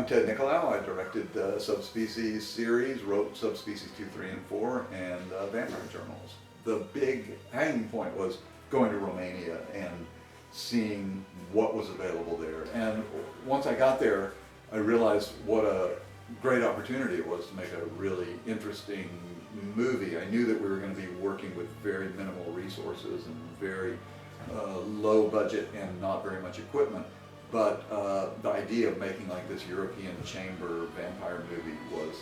I'm Ted Nicolaou. I directed the Subspecies series, wrote Subspecies 2, 3, and 4, and Vampire Journals. The big hanging point was going to Romania and seeing what was available there. And once I got there, I realized what a great opportunity it was to make a really interesting movie. I knew that we were going to be working with very minimal resources and very low budget and not very much equipment. But the idea of making like this European chamber vampire movie was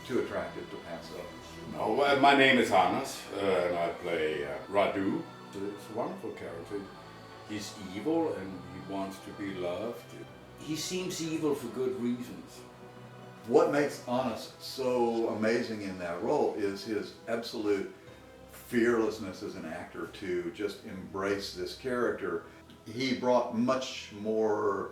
too attractive to pass up. No, well, my name is Hannes, and I play Radu. It's a wonderful character. He's evil and he wants to be loved. He seems evil for good reasons. What makes Hannes so amazing in that role is his absolute fearlessness as an actor to just embrace this character. He brought much more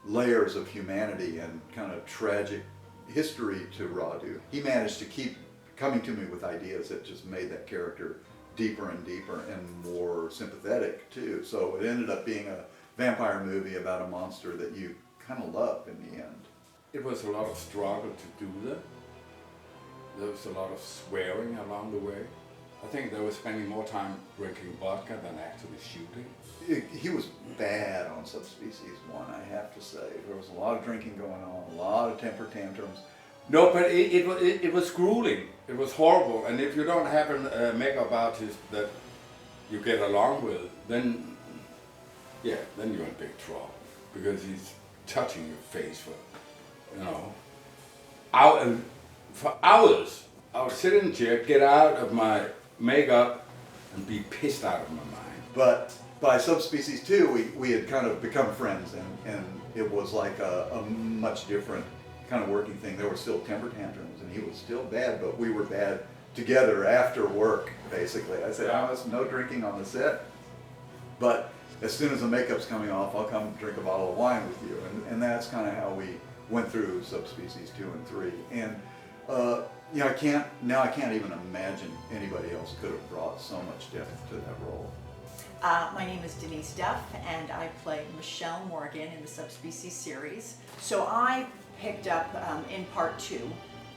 layers of humanity and kind of tragic history to Radu. He managed to keep coming to me with ideas that just made that character deeper and deeper and more sympathetic too. So it ended up being a vampire movie about a monster that you kind of love in the end. It was a lot of struggle to do that. There was a lot of swearing along the way. I think they were spending more time drinking vodka than actually shooting. He was bad on Subspecies 1, I have to say. There was a lot of drinking going on, a lot of temper tantrums. No, but it was grueling. It was horrible. And if you don't have a makeup artist that you get along with, then you're in big trouble. Because he's touching your face for, for hours. I would sit in a chair, get out of my makeup, and be pissed out of my mind. But by Subspecies 2, we had kind of become friends, and it was like a much different kind of working thing. There were still temper tantrums, and he was still bad, but we were bad together after work, basically. I said, no drinking on the set, but as soon as the makeup's coming off, I'll come drink a bottle of wine with you. And that's kind of how we went through Subspecies 2 and 3. And I can't even imagine anybody else could have brought so much depth to that role. My name is Denice Duff, and I play Michelle Morgan in the Subspecies series. So I picked up in part 2,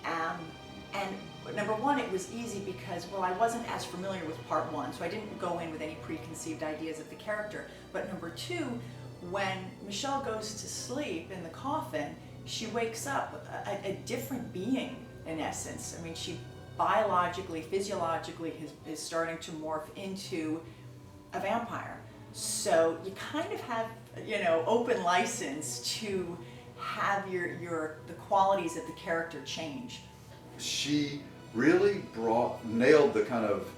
and number one, it was easy because, well, I wasn't as familiar with part 1, so I didn't go in with any preconceived ideas of the character. But number 2, when Michelle goes to sleep in the coffin, she wakes up a different being, in essence. I mean, she biologically, physiologically is starting to morph into a vampire. So you kind of have, open license to have the qualities of the character change. She really nailed the kind of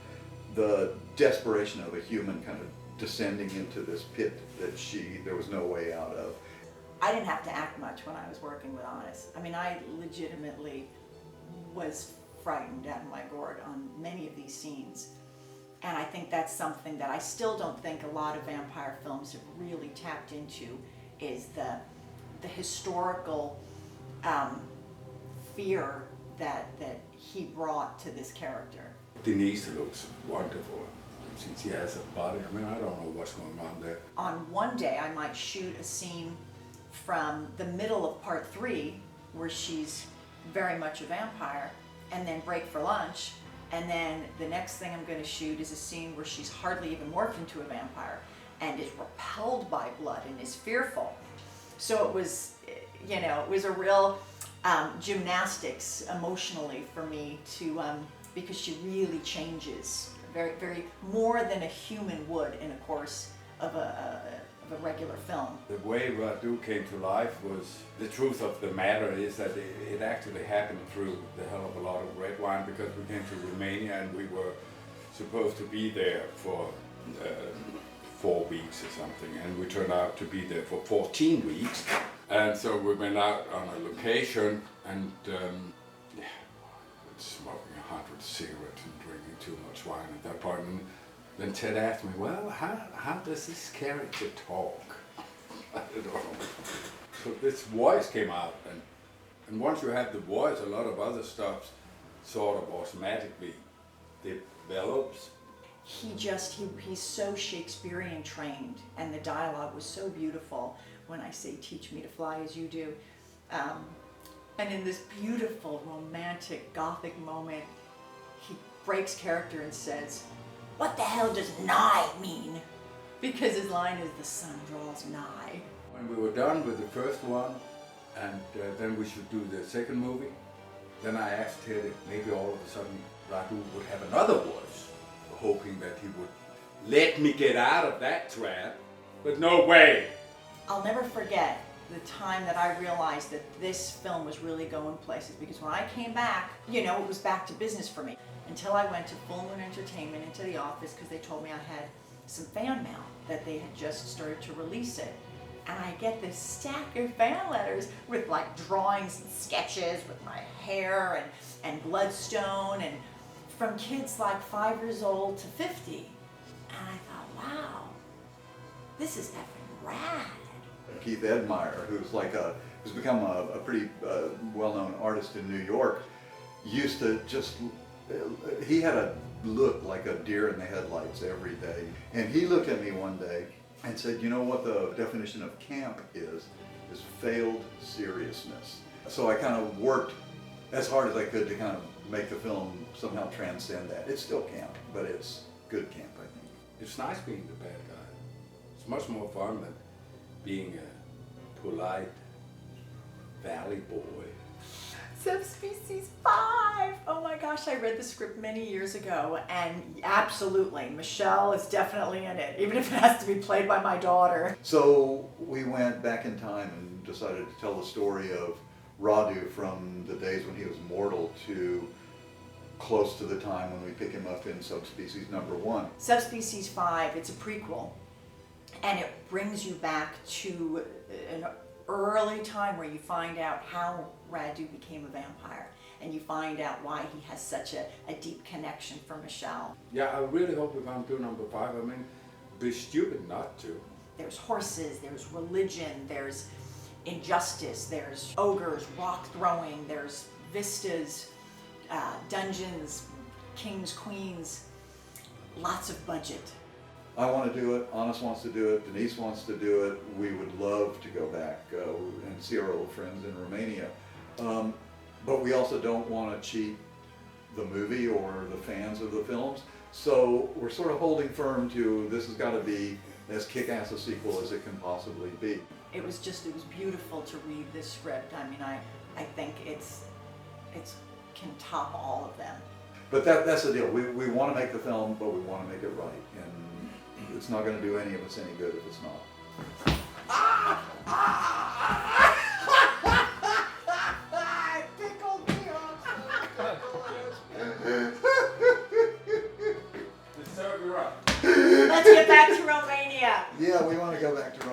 the desperation of a human kind of descending into this pit that there was no way out of. I didn't have to act much when I was working with Hannes. I mean, I legitimately was frightened out of my gourd on many of these scenes. And I think that's something that I still don't think a lot of vampire films have really tapped into, is the historical fear that he brought to this character. Denise looks wonderful. She has a body. I mean, I don't know what's going on there. On one day, I might shoot a scene from the middle of part 3, where she's very much a vampire, and then break for lunch. And then the next thing I'm going to shoot is a scene where she's hardly even morphed into a vampire and is repelled by blood and is fearful. So it was, it was a real gymnastics emotionally for me because she really changes very, very more than a human would in a course of a regular film. The way Radu came to life was, the truth of the matter is that it actually happened through the hell of a lot of red wine, because we came to Romania and we were supposed to be there for 4 weeks or something, and we turned out to be there for 14 weeks. And so we went out on a location and smoking 100 cigarettes and drinking too much wine at that point. And then Ted asked me, well, how does this character talk? I don't know. So this voice came out, and once you have the voice, a lot of other stuff sort of automatically develops. He's so Shakespearean trained, and the dialogue was so beautiful. When I say teach me to fly as you do, And in this beautiful, romantic, gothic moment, he breaks character and says, "What the hell does nigh mean?" Because his line is, "The sun draws nigh." When we were done with the first one, and then we should do the second movie, then I asked Ted if maybe all of a sudden Radu would have another voice, hoping that he would let me get out of that trap, but no way. I'll never forget the time that I realized that this film was really going places, because when I came back, you know, it was back to business for me. Until I went to Full Moon Entertainment, into the office, because they told me I had some fan mail, that they had just started to release it. And I get this stack of fan letters with like drawings and sketches with my hair and bloodstone, and from kids like 5 years old to 50. And I thought, wow, this is effing rad. Keith Edmeyer, who's become a pretty well-known artist in New York, used to just, he had a look like a deer in the headlights every day. And he looked at me one day and said, "You know what the definition of camp is failed seriousness." So I kind of worked as hard as I could to kind of make the film somehow transcend that. It's still camp, but it's good camp, I think. It's nice being the bad guy. It's much more fun than being a polite valley boy. Subspecies 5! Oh my gosh, I read the script many years ago, and absolutely, Michelle is definitely in it, even if it has to be played by my daughter. So we went back in time and decided to tell the story of Radu from the days when he was mortal to close to the time when we pick him up in Subspecies #1. Subspecies 5, it's a prequel, and it brings you back to an early time where you find out how Radu became a vampire, and you find out why he has such a deep connection for Michelle. Yeah, I really hope we're going to do #5. I mean, it'd be stupid not to. There's horses, there's religion, there's injustice, there's ogres, rock throwing, there's vistas, dungeons, kings, queens, lots of budget. I want to do it, Honest wants to do it, Denise wants to do it. We would love to go back and see our old friends in Romania. But we also don't want to cheat the movie or the fans of the films. So we're sort of holding firm to this has got to be as kick-ass a sequel as it can possibly be. It was beautiful to read this script. I mean, I think it's can top all of them. But that's the deal. We want to make the film, but we want to make it right. And it's not going to do any of us any good if it's not. I tickled me off. It's so right. Let's get back to Romania. Yeah, we want to go back to